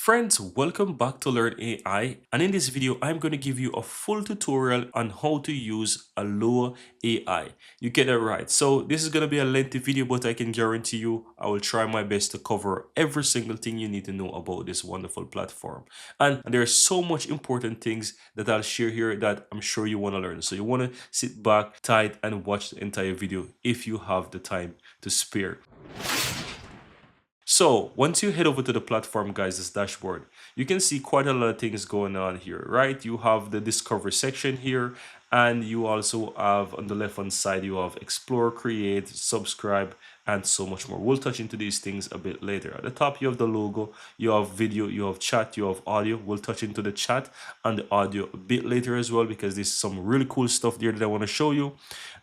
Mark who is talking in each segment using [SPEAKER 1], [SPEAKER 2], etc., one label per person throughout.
[SPEAKER 1] Friends, welcome back to Learn AI, and in this video I'm going to give you a full tutorial on how to use Hailuo AI. You get it right. So this is going to be a lengthy video, but I can guarantee you I will try my best to cover every single thing you need to know about this wonderful platform. And there are so much important things that I'll share here that I'm sure you want to learn. So you want to sit back, tight, and watch the entire video if you have the time to spare. So once you head over to the platform, guys, this dashboard, you can see quite a lot of things going on here, right? You have the discover section here, and you also have on the left hand side, you have explore, create, subscribe, and so much more. We'll touch into these things a bit later. At the top, you have the logo, you have video, you have chat, you have audio. We'll touch into the chat and the audio a bit later as well, because there's some really cool stuff there that I want to show you.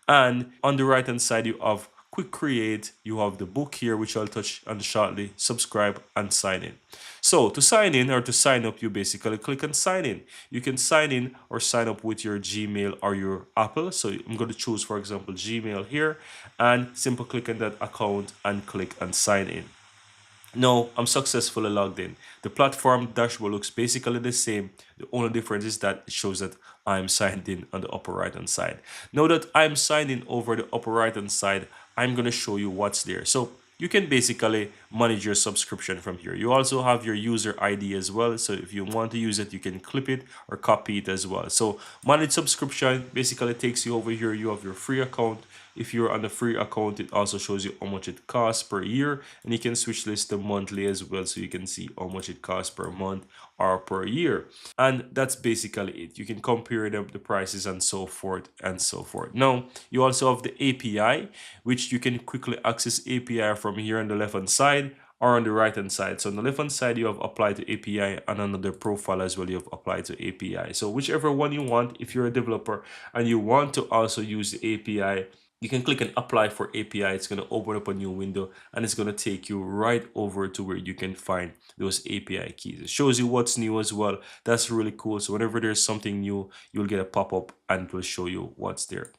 [SPEAKER 1] And on the right hand side, you have quick create, you have the book here, which I'll touch on shortly, subscribe and sign in. So to sign in or to sign up, you basically click on sign in. You can sign in or sign up with your Gmail or your Apple. So I'm going to choose, for example, Gmail here, and simply click on that account and click on sign in. Now I'm successfully logged in. The platform dashboard looks basically the same. The only difference is that it shows that I'm signed in on the upper right hand side. Now that I'm signed in over the upper right hand side, I'm going to show you what's there. So you can basically manage your subscription from here. You also have your user ID as well. So if you want to use it, you can clip it or copy it as well. So manage subscription basically takes you over here. You have your free account. If you're on the free account, it also shows you how much it costs per year, and you can switch this to monthly as well, so you can see how much it costs per month or per year. And that's basically it. You can compare the prices and so forth and so forth. Now you also have the API, which you can quickly access API from here on the left hand side or on the right hand side. So on the left hand side, you have apply to API, and another profile as well, you have apply to API. So whichever one you want, if you're a developer and you want to also use the API, you can click on apply for API. It's going to open up a new window, and it's going to take you right over to where you can find those API keys. It shows you what's new as well. That's really cool. So whenever there's something new, you'll get a pop-up and it will show you what's there.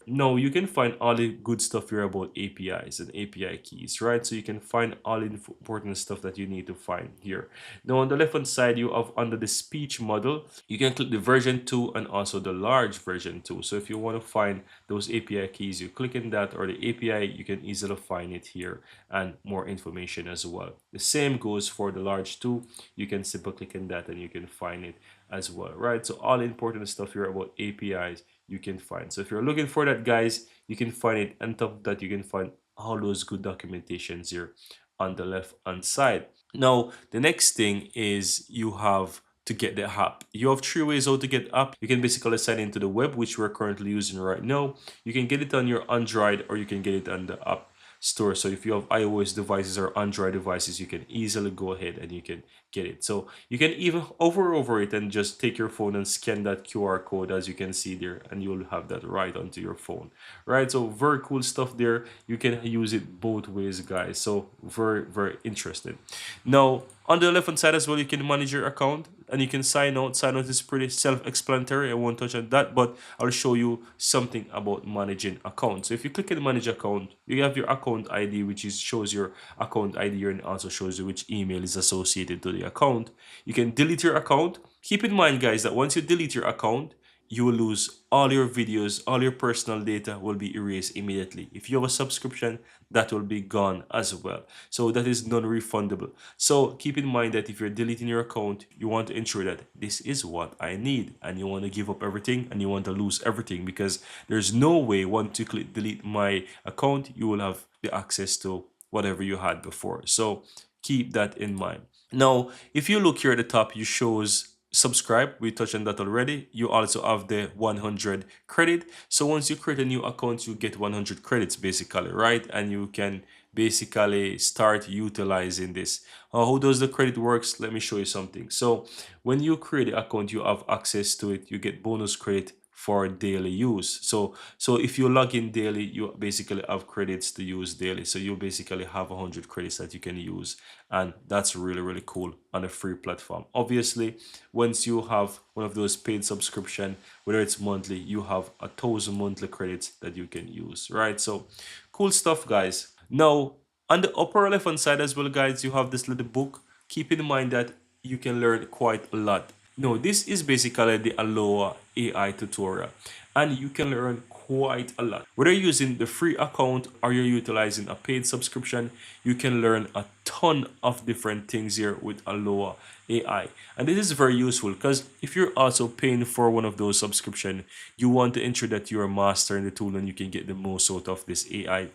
[SPEAKER 1] No, you can find all the good stuff here about APIs and API keys, right? So you can find all the important stuff that you need to find here. Now on the left hand side, you have under the speech model, you can click the version 2 and also the large version 2. So if you want to find those API keys, you click in that, or the API, you can easily find it here, and more information as well. The same goes for the large 2. You can simply click in that and you can find it as well, right? So all important stuff here about APIs you can find. So if you're looking for that, guys, you can find it. On top of that, you can find all those good documentations here on the left hand side. Now the next thing is you have to get the app. You have three ways how to get app. You can basically sign into the web, which we're currently using right now. You can get it on your Android, or you can get it on the app store. So if you have iOS devices or Android devices, you can easily go ahead and you can get it. So you can even hover over it and just take your phone and scan that QR code, as you can see there, and you'll have that right onto your phone, right? So very cool stuff there. You can use it both ways, guys. So very interesting. Now on the left hand side as well, you can manage your account and you can sign out. Sign out is pretty self-explanatory. I won't touch on that, but I'll show you something about managing accounts. So if you click on manage account, you have your account ID, which is shows your account ID here, and also shows you which email is associated to the account. You can delete your account. Keep in mind, guys, that once you delete your account, you will lose all your videos, all your personal data will be erased immediately. If you have a subscription, that will be gone as well. So that is non-refundable. So keep in mind that if you're deleting your account, you want to ensure that this is what I need, and you want to give up everything and you want to lose everything, because there's no way once you click delete my account, you will have the access to whatever you had before. So keep that in mind. Now, if you look here at the top, you shows subscribe. We touched on that already. You also have the 100 credit. So once you create a new account, you get 100 credits basically, right? And you can basically start utilizing this. How does the credit works? Let me show you something. So when you create an account, you have access to it. You get bonus credit for daily use. So if you log in daily, you basically have credits to use daily. So you basically have 100 credits that you can use, and that's really cool on a free platform. Obviously, once you have one of those paid subscription, whether it's monthly, you have 1,000 monthly credits that you can use, right? So cool stuff, guys. Now on the upper left hand side as well, guys, you have this little book. Keep in mind that you can learn quite a lot. No, this is basically the Aloha AI tutorial, and you can learn quite a lot. Whether you're using the free account or you're utilizing a paid subscription, you can learn a ton of different things here with Aloha AI. And this is very useful because if you're also paying for one of those subscription, you want to ensure that you're mastering the tool and you can get the most out of this AI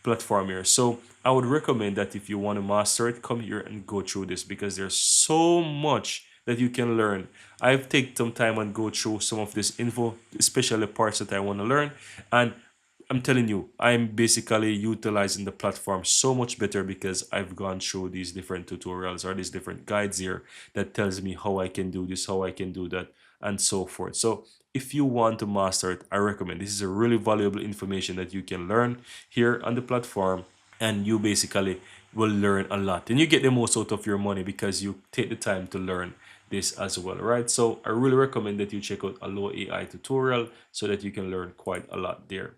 [SPEAKER 1] platform here. So I would recommend that if you want to master it, come here and go through this because there's so much that you can learn. I've taken some time and go through some of this info, especially parts that I want to learn. And I'm telling you, I'm basically utilizing the platform so much better because I've gone through these different tutorials or these different guides here that tells me how I can do this, how I can do that, and so forth. So if you want to master it, I recommend this is a really valuable information that you can learn here on the platform, and you basically will learn a lot and you get the most out of your money because you take the time to learn this as well, right? So I really recommend that you check out a low AI tutorial so that you can learn quite a lot there.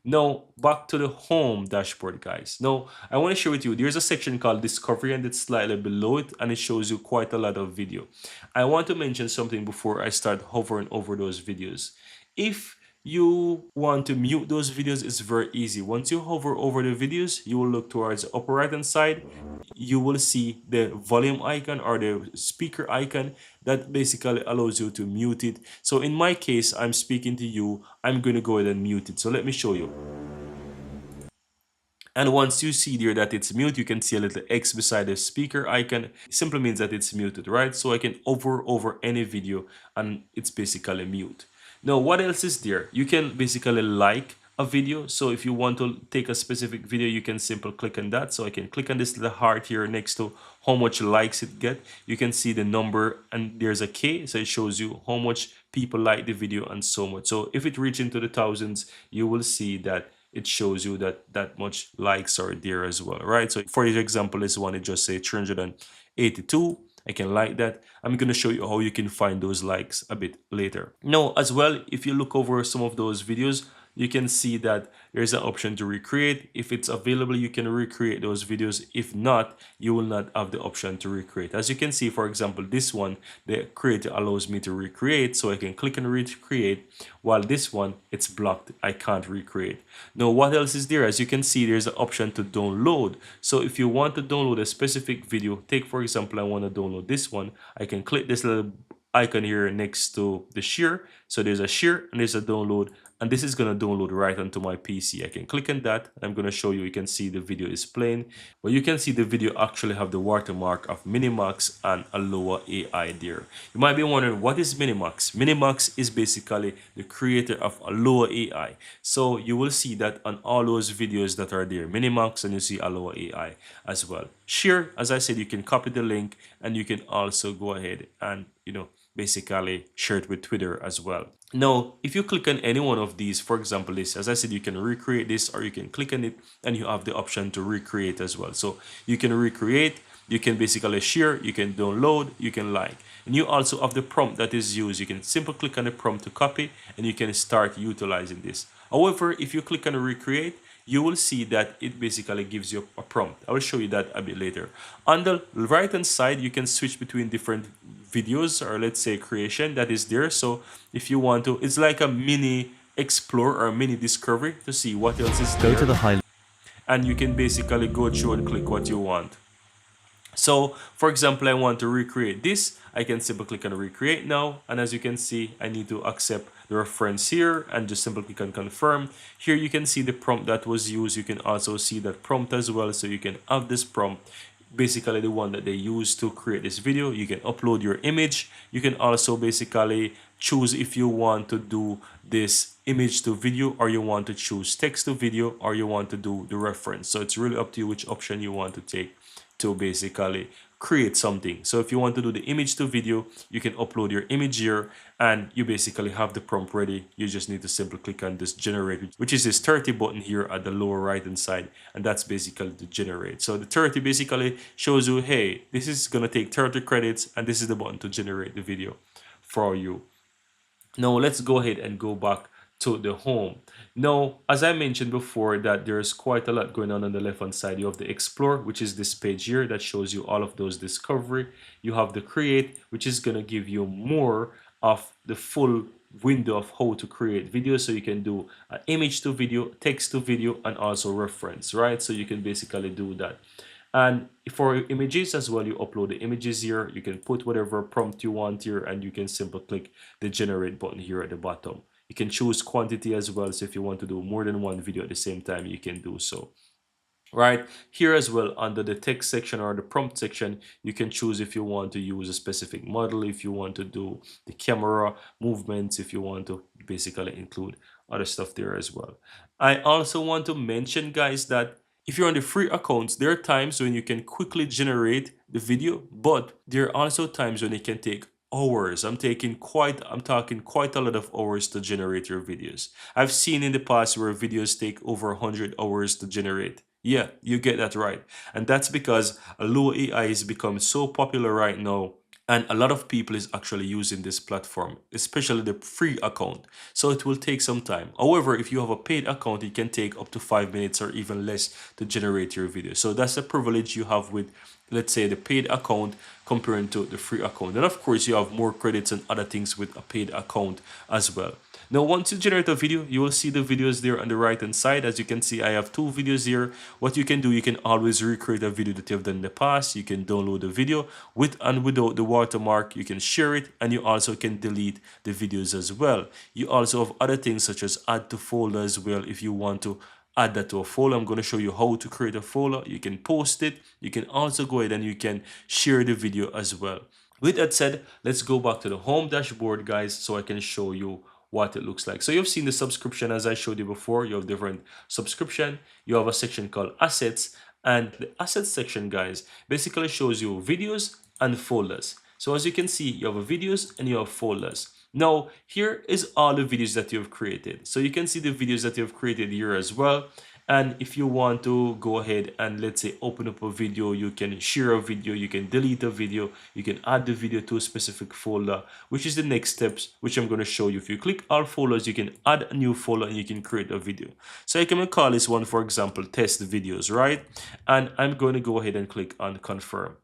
[SPEAKER 1] Now back to the home dashboard, guys. Now I want to share with you, there's a section called discovery and it's slightly below it and it shows you quite a lot of video. I want to mention something before I start hovering over those videos. If you want to mute those videos, it's very easy. Once you hover over the videos, you will look towards the upper right hand side. You will see the volume icon or the speaker icon that basically allows you to mute it. So in my case, I'm speaking to you, I'm going to go ahead and mute it. So let me show you. And once you see there that it's mute, you can see a little X beside the speaker icon. It simply means that it's muted, right? So I can hover over any video and it's basically mute. Now, what else is there? You can basically like a video. So if you want to take a specific video, you can simply click on that. So I can click on this little heart here next to how much likes it get. You can see the number and there's a K. So it shows you how much people like the video and so much. So if it reaches into the thousands, you will see that it shows you that that much likes are there as well, right? So for example, this one, it just say 382. I can like that. I'm going to show you how you can find those likes a bit later. Now, as well, if you look over some of those videos, you can see that there's an option to recreate. If it's available, you can recreate those videos. If not, you will not have the option to recreate. As you can see, for example, this one, the creator allows me to recreate, so I can click on recreate, while this one, it's blocked. I can't recreate. Now, what else is there? As you can see, there's an option to download. So if you want to download a specific video, take for example, I want to download this one, I can click this little icon here next to the share. So there's a share and there's a download, and this is going to download right onto my PC. I can click on that. I'm going to show you. You can see the video is playing, but you can see the video actually have the watermark of Minimax and Aloha AI there. You might be wondering, what is Minimax? Minimax is basically the creator of Aloha AI. So you will see that on all those videos that are there, Minimax, and you see Aloha AI as well. Share, as I said, you can copy the link and you can also go ahead and, basically share it with Twitter as well. Now, if you click on any one of these, for example, this, as I said, you can recreate this or you can click on it and you have the option to recreate as well. So you can recreate, you can basically share, you can download, you can like. And you also have the prompt that is used. You can simply click on the prompt to copy and you can start utilizing this. However, if you click on recreate, you will see that it basically gives you a prompt. I will show you that a bit later. On the right hand side, you can switch between different videos or let's say creation that is there. So if you want to, it's like a mini explore or mini discovery to see what else is there.
[SPEAKER 2] Go to the high.
[SPEAKER 1] And you can basically go through and click what you want. So for example, I want to recreate this. I can simply click on recreate now. And as you can see, I need to accept the reference here and just simply click on confirm. Here you can see the prompt that was used. You can also see that prompt as well. So you can have this prompt, basically the one that they use to create this video. You can upload your image. You can also basically choose if you want to do this image to video, or you want to choose text to video, or you want to do the reference. So it's really up to you which option you want to take to basically create something. So if you want to do the image to video, you can upload your image here and you basically have the prompt ready. You just need to simply click on this generate, which is this 30 button here at the lower right hand side, and that's basically the generate. So the 30 basically shows you, hey, this is gonna take 30 credits, and this is the button to generate the video for you. Now let's go ahead and go back to the home. Now, as I mentioned before, that there's quite a lot going on the left hand side. You have the explore, which is this page here that shows you all of those discovery. You have the create, which is going to give you more of the full window of how to create videos. So you can do image to video, text to video, and also reference, right? So you can basically do that. And for images as well, you upload the images here. You can put whatever prompt you want here, and you can simply click the generate button here at the bottom. You can choose quantity as well. So if you want to do more than one video at the same time, you can do so. Right here as well, under the text section or the prompt section, you can choose if you want to use a specific model, if you want to do the camera movements, if you want to basically include other stuff there as well. I also want to mention, guys, that if you're on the free accounts, there are times when you can quickly generate the video, but there are also times when it can take hours. I'm talking quite a lot of hours to generate your videos. I've seen in the past where videos take over 100 hours to generate. Yeah, you get that right. And that's because Hailuo AI has become so popular right now, and a lot of people is actually using this platform, especially the free account. So it will take some time. However, if you have a paid account, it can take up to 5 minutes or even less to generate your video. So that's a privilege you have with, let's say, the paid account comparing to the free account. And of course, you have more credits and other things with a paid account as well. Now, once you generate a video, you will see the videos there on the right hand side. As you can see, I have two videos here. What you can do, you can always recreate a video that you have done in the past. You can download the video with and without the watermark. You can share it, and you also can delete the videos as well. You also have other things such as add to folder as well if you want to add that to a folder. I'm going to show you how to create a folder. You can post it. You can also go ahead and you can share the video as well. With that said, let's go back to the home dashboard, guys, so I can show you what it looks like. So you've seen the subscription as I showed you before. You have different subscription. You have a section called assets, and the assets section, guys, basically shows you videos and folders. So as you can see, you have videos and you have folders. Now, here is all the videos that you've created. So you can see the videos that you've created here as well. And if you want to go ahead and, let's say, open up a video, you can share a video, you can delete a video, you can add the video to a specific folder, which is the next steps, which I'm going to show you. If you click all folders, you can add a new folder and you can create a video. So I can call this one, for example, test videos, right? And I'm going to go ahead and click on confirm.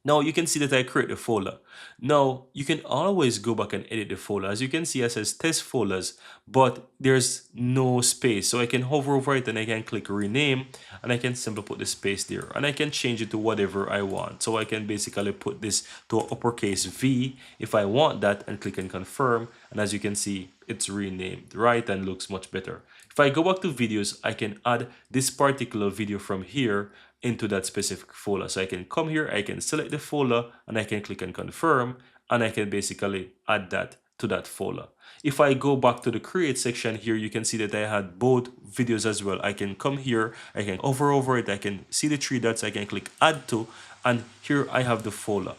[SPEAKER 1] Now you can see that I create the folder. Now you can always go back and edit the folder. As you can see, it says test folders, but there's no space. So I can hover over it and I can click rename, and I can simply put the space there, and I can change it to whatever I want. So I can basically put this to uppercase V if I want that, and click and confirm. And as you can see, it's renamed, right? And looks much better. If I go back to videos, I can add this particular video from here into that specific folder. So I can come here, I can select the folder, and I can click and confirm, and I can basically add that to that folder. If I go back to the create section here, you can see that I had both videos as well. I can come here, I can hover over it, I can see the three dots, I can click add to, and here I have the folder.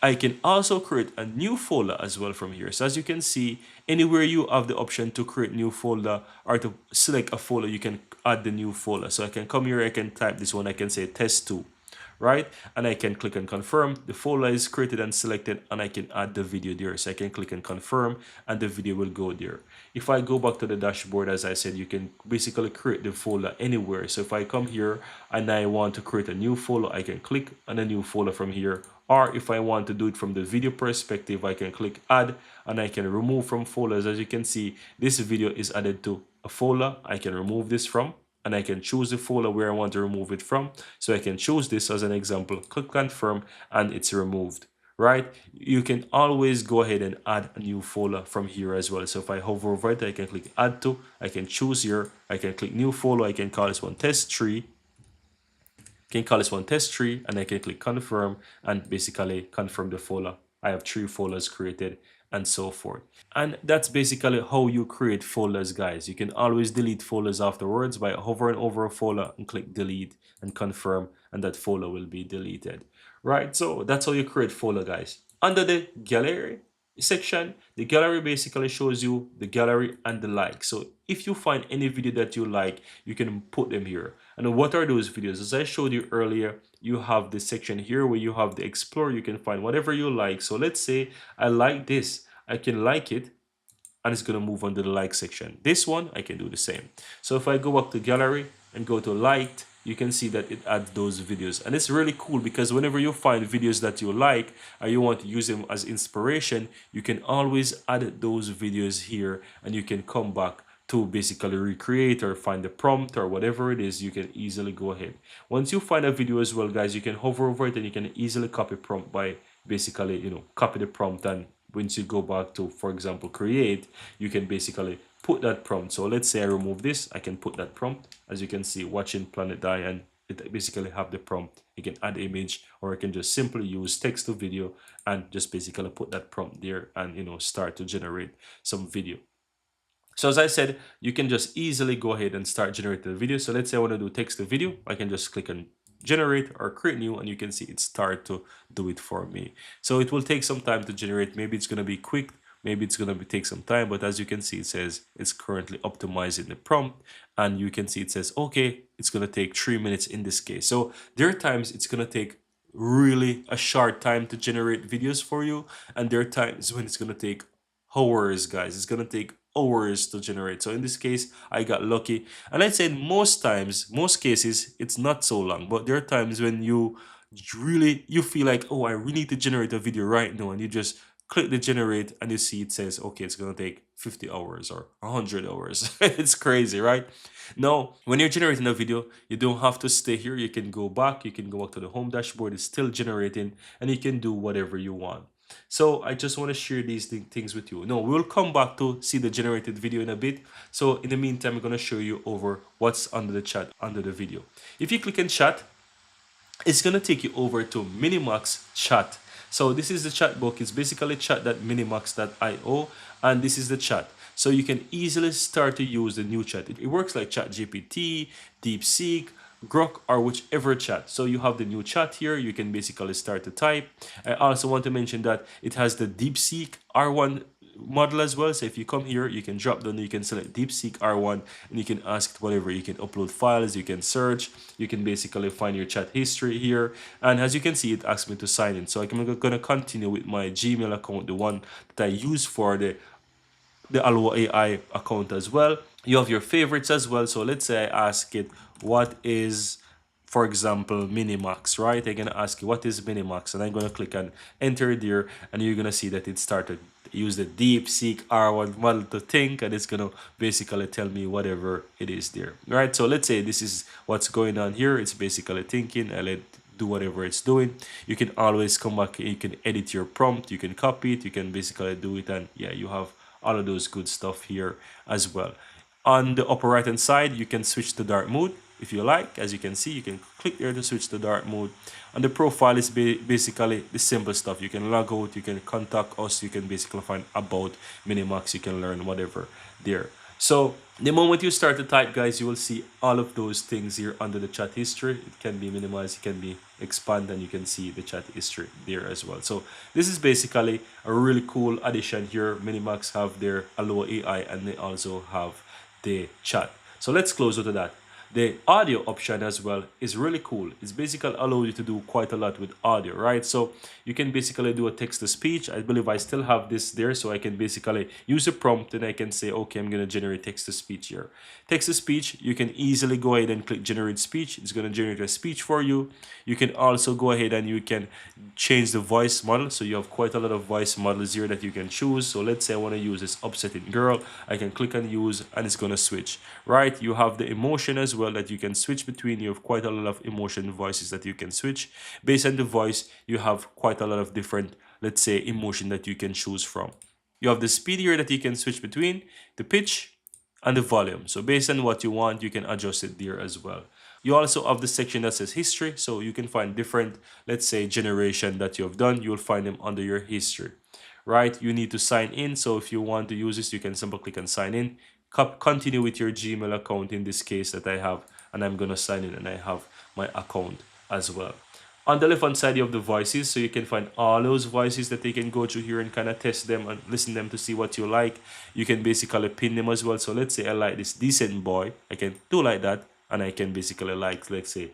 [SPEAKER 1] I can also create a new folder as well from here. So as you can see, anywhere you have the option to create new folder or to select a folder, you can add the new folder. So I can come here, I can type this one, I can say test2, right? And I can click and confirm. The folder is created and selected, and I can add the video there. So I can click and confirm, and the video will go there. If I go back to the dashboard, as I said, you can basically create the folder anywhere. So if I come here and I want to create a new folder, I can click on a new folder from here. Or if I want to do it from the video perspective, I can click add, and I can remove from folders. As you can see, this video is added to a folder. I can remove this from, and I can choose the folder where I want to remove it from. So I can choose this as an example, click confirm, and it's removed, right? You can always go ahead and add a new folder from here as well. So if I hover over it, I can click add to, I can choose here, I can click new folder, I can call this one test3, can call this one test3, and I can click confirm and basically confirm the folder. I have 3 folders created, and so forth. And that's basically how you create folders, guys. You can always delete folders afterwards by hovering over a folder and click delete and confirm, and that folder will be deleted, right? So that's how you create folder, guys. Under the gallery section, the gallery basically shows you the gallery and the like. So if you find any video that you like, you can put them here. And what are those videos? As I showed you earlier, you have this section here where you have the explore. You can find whatever you like. So let's say I like this, I can like it, and it's going to move under the like section. This one, I can do the same. So if I go up to gallery and go to liked, you can see that it adds those videos. And it's really cool because whenever you find videos that you like or you want to use them as inspiration, you can always add those videos here and you can come back to basically recreate or find the prompt or whatever it is. You can easily go ahead. Once you find a video as well, guys, you can hover over it and you can easily copy prompt by basically, copy the prompt, and once you go back to, for example, create, you can basically put that prompt. So let's say I remove this, I can put that prompt. As you can see, watching planet die, and it basically have the prompt. You can add image, or I can just simply use text to video and just basically put that prompt there and start to generate some video. So as I said, you can just easily go ahead and start generating the video. So let's say I want to do text to video. I can just click on generate or create new, and you can see it start to do it for me. So it will take some time to generate. Maybe it's going to be quick. Maybe it's going to take some time. But as you can see, it says it's currently optimizing the prompt. And you can see it says, okay, it's going to take 3 minutes in this case. So there are times it's going to take really a short time to generate videos for you. And there are times when it's going to take hours, guys. It's gonna take hours to generate. So in this case, I got lucky. And I'd say most times, most cases, it's not so long. But there are times when you feel like, oh, I really need to generate a video right now, and you just click the generate and you see it says, okay, it's gonna take 50 hours or 100 hours. It's crazy, right? Now, when you're generating a video, you don't have to stay here. You can go back, you can go back to the home dashboard, it's still generating, and you can do whatever you want. So I just want to share these things with you. No, we'll come back to see the generated video in a bit. So in the meantime, I'm going to show you over what's under the chat under the video. If you click on chat, it's going to take you over to Minimax chat. So this is the chat book. It's basically chat.minimax.io, and this is the chat. So you can easily start to use the new chat. It works like ChatGPT, DeepSeek, Grok, or whichever chat. So you have the new chat here. You can basically start to type. I also want to mention that it has the DeepSeek R1 model as well. So if you come here, you can drop down, you can select DeepSeek R1, and you can ask it whatever. You can upload files, you can search, you can basically find your chat history here. And as you can see, it asks me to sign in. So I'm going to continue with my Gmail account, the one that I use for the Hailuo AI account as well. You have your favorites as well. So let's say I ask it, what is, for example, minimax, right? I'm gonna ask you what is minimax, and I'm gonna click on enter there, and you're gonna see that it started use the DeepSeek R1 model to think, and it's gonna basically tell me whatever it is there, right? So let's say this is what's going on here. It's basically thinking. I let do whatever it's doing. You can always come back, you can edit your prompt, you can copy it, you can basically do it, and yeah, you have all of those good stuff here as well. On the upper right hand side, you can switch to dark mode if you like. As you can see, you can click there to switch to dark mode. And the profile is basically the simple stuff. You can log out, you can contact us, you can basically find about Minimax, you can learn whatever there. So the moment you start to type, guys, you will see all of those things here under the chat history. It can be minimized, it can be expanded, and you can see the chat history there as well. So this is basically a really cool addition here. Minimax have their Hailuo AI, and they also have the chat. So let's close out of that. The audio option as well is really cool. It's basically allow you to do quite a lot with audio, right? So you can basically do a text to speech. I believe I still have this there, so I can basically use a prompt and I can say, okay, I'm going to generate text to speech here. Text to speech, you can easily go ahead and click generate speech. It's going to generate a speech for you. You can also go ahead and you can change the voice model. So you have quite a lot of voice models here that you can choose. So let's say I want to use this upsetting girl. I can click on use and it's going to switch, right? You have the emotion as well that you can switch between. You have quite a lot of emotion voices that you can switch. Based on the voice, you have quite a lot of different, let's say, emotion that you can choose from. You have the speed here that you can switch between, the pitch, and the volume. So based on what you want, you can adjust it there as well. You also have the section that says history. So you can find different, let's say, generation that you have done. You will find them under your history, right? You need to sign in. So if you want to use this, you can simply click on sign in. Continue with your Gmail account in this case that I have, and I'm going to sign in and I have my account as well. On the left hand side, you have the voices, so you can find all those voices that you can go through here and kind of test them and listen them to see what you like. You can basically pin them as well. So let's say I like this decent boy, I can do like that, and I can basically like, let's say,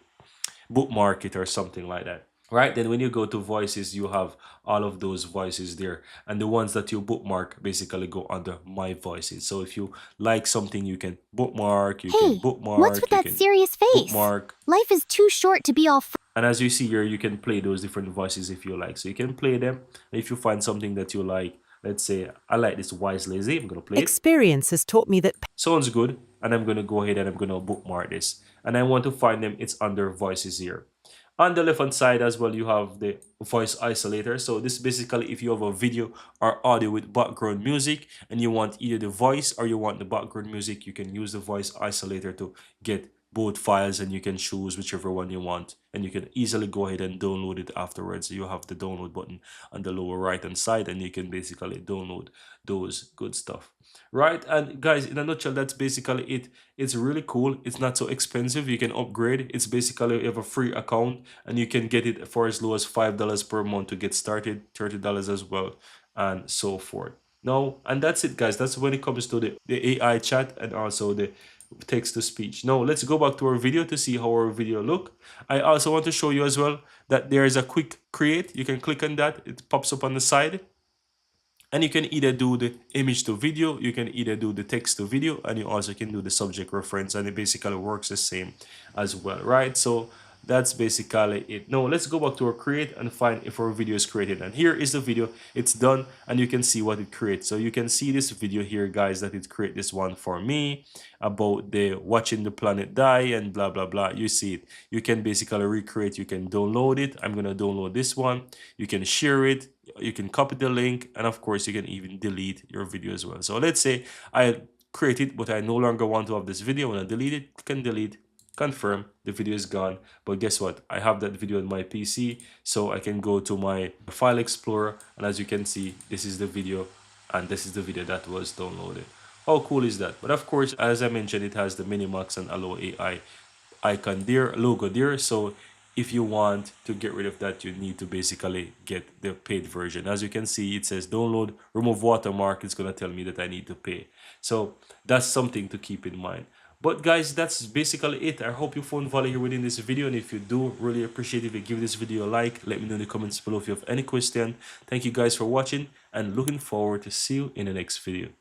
[SPEAKER 1] bookmark it or something like that. right? Then when you go to voices, you have all of those voices there, and the ones that you bookmark basically go under my voices. So if you like something, you can bookmark,
[SPEAKER 2] Hey, what's with
[SPEAKER 1] you
[SPEAKER 2] that
[SPEAKER 1] can
[SPEAKER 2] serious face?
[SPEAKER 1] bookmark.
[SPEAKER 2] Life is too short to be all.
[SPEAKER 1] And as you see here, you can play those different voices if you like. So you can play them. If you find something that you like, let's say I like this wise lazy, I'm gonna play it.
[SPEAKER 3] Experience has taught me that
[SPEAKER 1] Sounds good, and I'm gonna go ahead and I'm gonna bookmark this. And I want to find them, it's under voices here. On the left hand side as well, you have the voice isolator. So this basically, if you have a video or audio with background music and you want either the voice or you want the background music, you can use the voice isolator to get both files, and you can choose whichever one you want, and you can easily go ahead and download it afterwards. You have the download button on the lower right hand side, and you can basically download those good stuff, right? And guys, in a nutshell, that's basically it. It's really cool. It's not so expensive. You can upgrade. It's basically you have a free account, and you can get it for as low as $5 per month to get started, $30 as well, and so forth. No, and that's it, guys. That's when it comes to the AI chat and also the text to speech. Now let's go back to our video to see how our video look. I also want to show you as well that there is a quick create. You can click on that. It pops up on the side, and you can either do the image to video, you can either do the text to video, and you also can do the subject reference, and it basically works the same as well, right? So that's basically it. Now let's go back to our create and find if our video is created. And here is the video. It's done, and you can see what it creates. So you can see this video here, guys, that it create this one for me about the watching the planet die and blah blah blah. You see it. You can basically recreate. You can download it. I'm gonna download this one. You can share it, you can copy the link, and of course you can even delete your video as well. So let's say I create it, but I no longer want to have this video. When I delete it, you can delete, confirm, the video is gone. But guess what, I have that video on my PC, so I can go to my file explorer, and as you can see, this is the video, and this is the video that was downloaded. How cool is that? But of course, as I mentioned, it has the minimax and Hailuo AI icon there, logo there. So if you want to get rid of that, you need to basically get the paid version. As you can see, it says download, remove watermark. It's going to tell me that I need to pay. So that's something to keep in mind. But guys, that's basically it. I hope you found value here within this video, and if you do, really appreciate if you give this video a like. Let me know in the comments below if you have any question. Thank you guys for watching, and looking forward to see you in the next video.